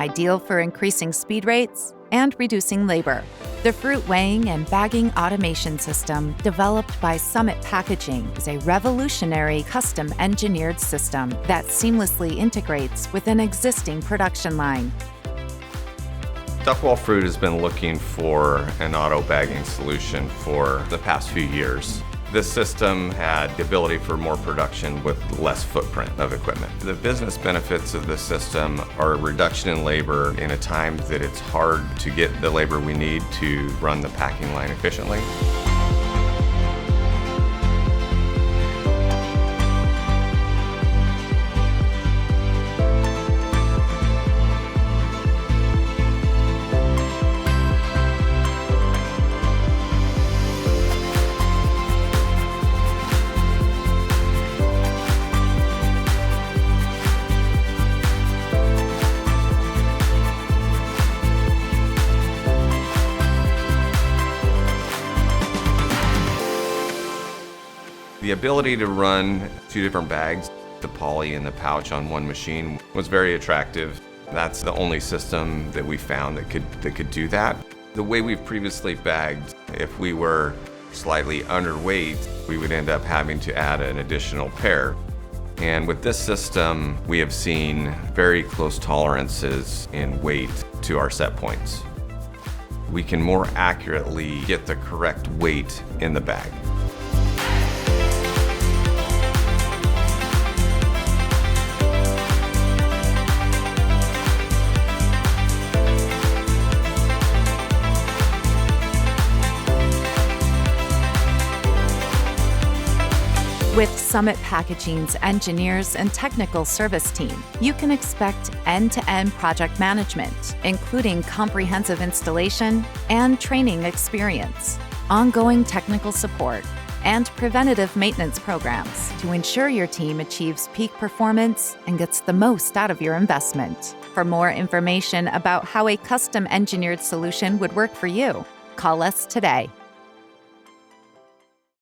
ideal for increasing speed rates and reducing labor. The fruit weighing and bagging automation system developed by Summit Packaging is a revolutionary custom-engineered system that seamlessly integrates with an existing production line. Duckwall Fruit has been looking for an auto-bagging solution for the past few years. This system had the ability for more production with less footprint of equipment. The business benefits of this system are a reduction in labor in a time that it's hard to get the labor we need to run the packing line efficiently. The ability to run two different bags, the poly and the pouch on one machine, was very attractive. That's the only system that we found that could do that. The way we've previously bagged, if we were slightly underweight, we would end up having to add an additional pair. And with this system, we have seen very close tolerances in weight to our set points. We can more accurately get the correct weight in the bag. With Summit Packaging's engineers and technical service team, you can expect end-to-end project management, including comprehensive installation and training experience, ongoing technical support, and preventative maintenance programs to ensure your team achieves peak performance and gets the most out of your investment. For more information about how a custom-engineered solution would work for you, call us today.